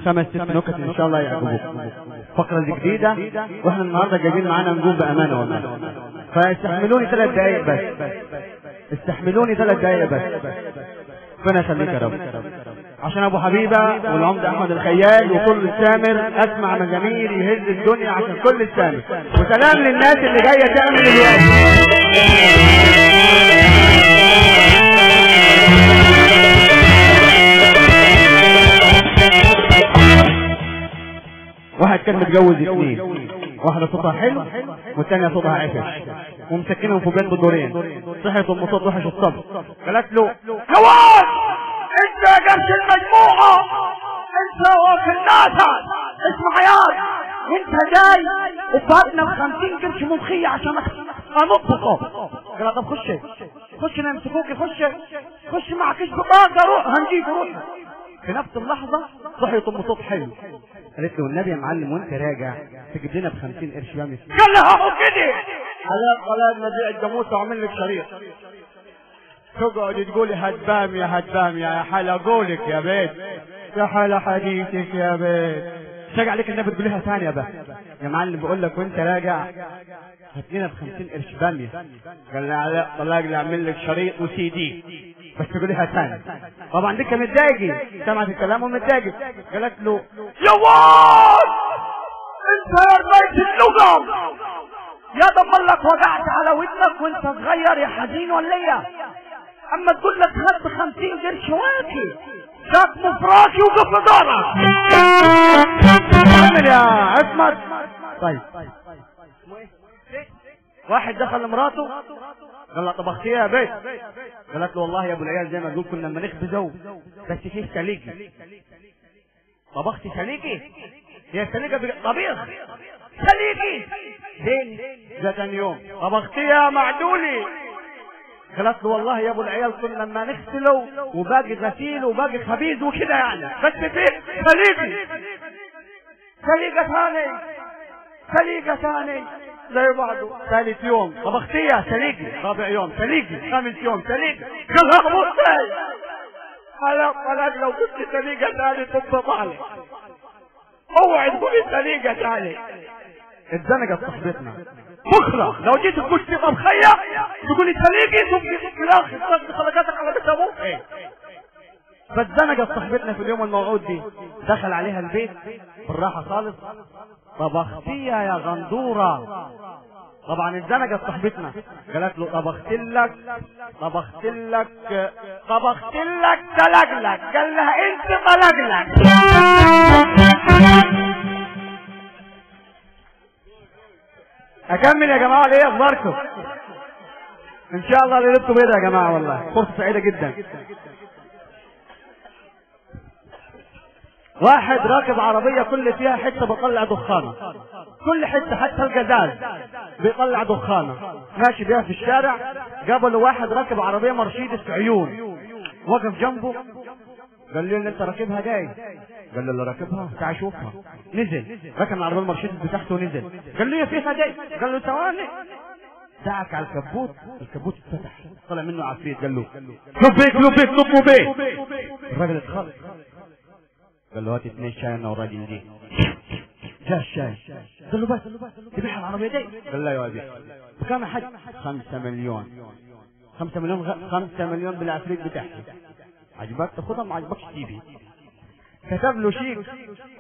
5 6 نكت ان شاء الله يعجبوكم. فقرة جديدة واحنا النهارده جايبين معانا نجوم بامانه والله. فاستحملوني 3 دقايق بس. استحملوني 3 دقايق بس. ربنا يخليك يا رب. عشان ابو حبيبه والعمده احمد الخيال وكل السامر اسمع مزامير يهز الدنيا عشان كل السامر. وسلام للناس اللي جايه تعمل الواجب. واحد كان متجوز 2، واحدة صوتها حلو والثانية صوتها عفش ومسكنهم في بيت بدورين. صحت ام صوت وحش الصبر قالت له جواز انت يا جرش المجموعة انت وفي الناس اسمع يا وانت جاي وفاتنا ب50 قرش ملخية عشان انطقه. قال طب خش نمسكوك خش معكش بطاقة روح هنجيب روح. في نفس اللحظة صحيت ام صوت حلو قالت له والنبي يا معلم وانت راجع تجيب لنا ب50 قرش بامي. قال لها اهو كده خلاص نبيع الجاموسه واعمل لك شريط. تقعد تقولي هدبام يا حال اقولك يا بيت يا حال حديثك يا بيت. شجع عليك النبي تقوليها ثانيه بقى يا معلم بقول لك وانت راجع هات لنا ب50 قرش باميه. قال لها لا طلع لي اعمل لك شريط وسي دي بس تقوليها ثاني. طبعا دي كانت متضايقه سمعت الكلام ومتضايقه. قالت له يا واد انت يا ربيت اللقم يا ضملك وقعت على ودنك وانت صغير يا حزين ولا ايه؟ اما تقول لك خدت 50 قرش واكي شاك مفراشي وقف دارك. كمل يا عصمت. طيب واحد دخل لمراته قال لها طبختيها يا بيت؟ قالت له والله يا ابو العيال زي ما تقول كنا لما نخبزه بس فيه سليقي. طبختي سليقي؟ هي سليقه طبيخ سليقي فين؟ ده تاني يوم. طبختيها معدولي؟ قالت له والله يا ابو العيال كنا لما نغسله وباقي غسيل وباقي خبيز وكده يعني بس فيه سليقي. سليقه ثاني زي بعضه. ثالث يوم طبختيها سليقي. رابع يوم سليقي. خامس يوم سليقي. قالها مصطفى قالت لو كنت سليقه ثاني تبقى لي اوعي تقولي سليقه ثاني. اتزنقت صاحبتنا بكره لو جيت تقول تبقى مخيا تقولي سليقي تبقي في الاخر تصدق خلقاتك على بيت ابوك. فاتزنقت صاحبتنا في اليوم الموعود دي. دخل عليها البيت بالراحه خالص طبختيها يا غندوره. طبعا اتزنقت صاحبتنا قالت له طبخت لك تلقلق. قال لها انت طلقلك. اكمل يا جماعه ليه اخباركم؟ ان شاء الله ليلتكم بيضة يا جماعه والله فرصه سعيده جدا. واحد راكب عربية كل فيها حتة بطلع دخانة كل حتة حتى الجزاز بيطلع دخانة ماشي بيها في الشارع. قابله واحد راكب عربية مرسيدس عيون وقف جنبه قال له اللي انت راكبها جاي؟ قال له اللي راكبها تعال شوفها. نزل ركب العربية المرسيدس بتاعته ونزل قال له فيها جاي؟ قال له ثواني. دعك على الكبوت اتفتح طلع منه عفريت قال له لبيك. الراجل اتخض قال له هات 2 شاي انا والراجل دي. جاء الشاي قال له بس تبيع العربيه دي؟ قال لا يا ابي. بكام يا حاج؟ 5 مليون. 5 مليون بالعفريت بتاعتي. عجبك تاخدها ما عجبكش تيجي. كتب له شيك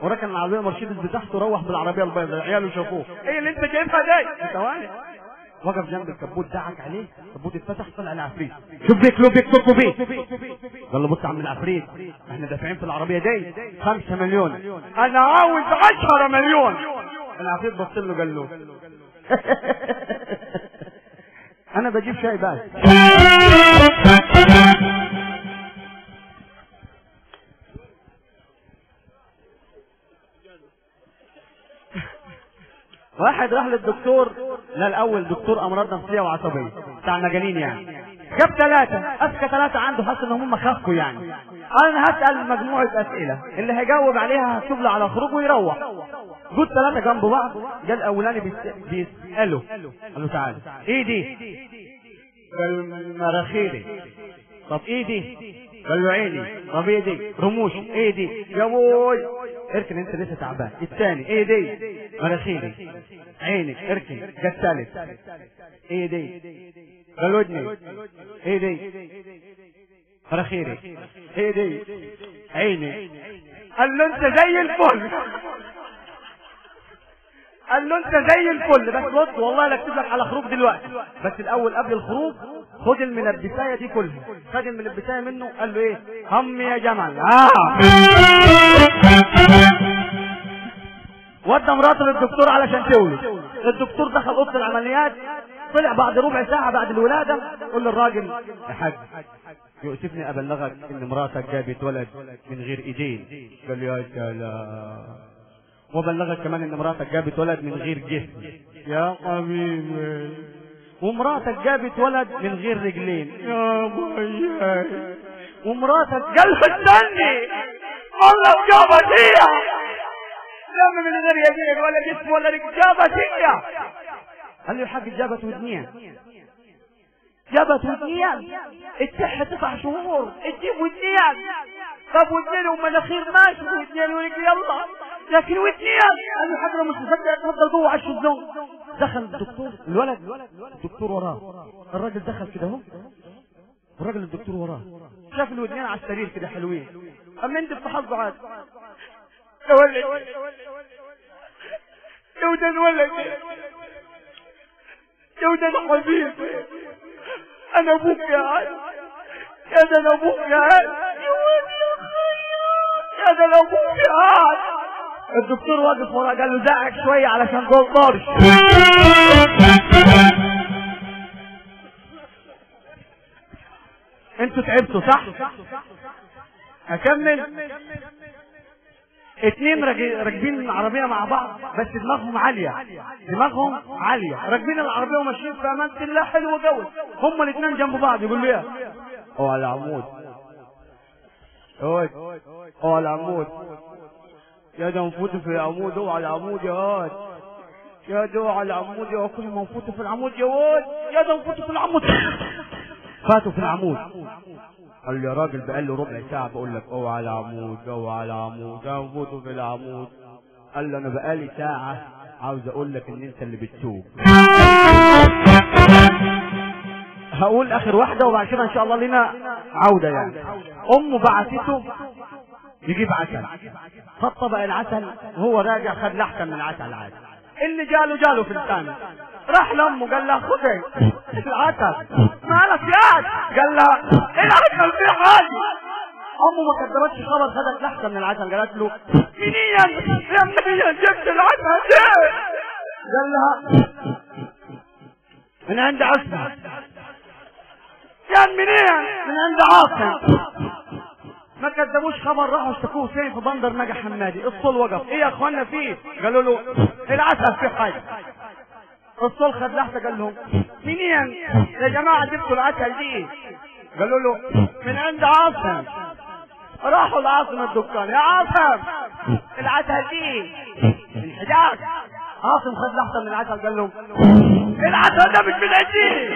وركن العربيه مرسيدس بتاعته روح بالعربيه البيضاء. عياله شافوه ايه اللي انت جايبها دي؟ ثواني وقف جنب الكبوت دعك عليه الكبوت اتفتح طلع العفريت. لبيك قال له بص يا عم العفريت احنا دافعين في العربيه دي 5 مليون انا عاوز 10 مليون. العفريت بص له قال له انا بجيب شاي بس. واحد راح للدكتور لا الاول دكتور امراض نفسيه وعصبيه بتاع المجانين يعني. جاب 3 اذكى 3 عنده حاسس ان هم خافوا يعني. انا هسال مجموعه اسئله اللي هيجاوب عليها هكتب له على خروج ويروح. جود 3 جنب بعض. جاء الاولاني بيساله قال له تعالى ايه دي؟ قال مراخيري. طب ايه دي؟ قال له عيني. طب ايه دي؟ رموش. ايه دي؟ يا بوي اركن انت لسه تعبان. الثاني ايه دي؟ مناخيري، عينك اركن. ده الثالث ايه دي؟ قال ودني. ايه دي؟ مناخيري. ايه دي؟ عيني. قال له انت زي الفل، قال له انت زي الفل. بس بص والله لا اكتب لك على خروج دلوقتي، بس الاول قبل الخروج خد الملبسايه دي كلها. خد الملبسايه منه قال له ايه؟ هم يا جمل. ودى مراته للدكتور علشان تولد. الدكتور دخل اوضه العمليات، طلع بعد ربع ساعه بعد الولاده. قول للراجل يا حاج يؤسفني ابلغك ان مراتك جابت ولد من غير ايدين. قال له يا سلام. وبلغك كمان ان مراتك جابت ولد من غير جسم. يا حبيبي. ومراتك جابت ولد من غير رجلين. يا بيي. ومراتك قال استني والله جابت هي لما من غير يدين ولا جسم ولا رجل. جابت هي. قال له يا حاج جابت ودنيا. جابت ودنيا. الصحة 9 شهور تجيب ودنيا. طب ودنيا ومناخير ماشي ودنيا ورجل يلا، لكن ودنيا. قال له حاج مش مصدق اتفضل جوه عش الزوم. دخل الدكتور الولد، الدكتور وراه. الراجل دخل كده اهو، والراجل الدكتور وراه. شاف الودنين على السرير كده حلوين. اما انت بتحظوا عاد يا ولد يا ودن ولد يا ودن حبيبي. انا ابوك يا عاد يا ده انا ابوك يا عاد يا ده انا ابوك يا عاد. الدكتور واقف ورا قال له زعق شويه علشان جول طارش. انتوا تعبتوا صح؟ اكمل. 2 راكبين العربيه مع بعض بس دماغهم عاليه، دماغهم عاليه، راكبين العربيه وماشيين في امان الله حلو جو. هما الاثنين جنب بعض يقولوا ايه؟ اوعى العمود اوعى العمود يا ده نفوت في العمود. اوعى العمود يا واد يا ده اوعى العمود يا كل ما نفوت في العمود يا واد يا ده نفوت في العمود. فاتوا في العمود. قال له يا راجل بقى له ربع ساعه بقول لك اوعى العمود اوعى العمود نفوتوا في العمود. قال له انا بقالي ساعه عاوز اقول لك ان انت اللي بتسوق. هقول اخر واحده وبعد كده ان شاء الله لنا عوده. يعني امه بعثته يجيب عسل، خد طبق العسل وهو راجع خد لحكه من العسل عادي. اللي جاله في الثاني راح لامه قال لها خذي العسل. مالك يا قال لها العسل في حاجه. امه ما كدبتش خبر، خدت لحكه من العسل. قالت له منين جبت العسل ده؟ قال لها من عند عصمه. كان منين؟ من عند عاصم. ما كدبوش خبر، راحوا اشتكوه فين؟ في بندر نجا حمادي. الصول وقف. ايه يا اخوانا فيه؟ قالوا له العسل في حاجه. الصول خد لحظه قال لهم منين يا جماعه جبتوا العسل دي؟ قالوا له من عند عاصم. راحوا لعاصم الدكان. يا عاصم العسل دي من حجاز. عاصم خد لحظه من العسل قال لهم العسل ده مش من عندي.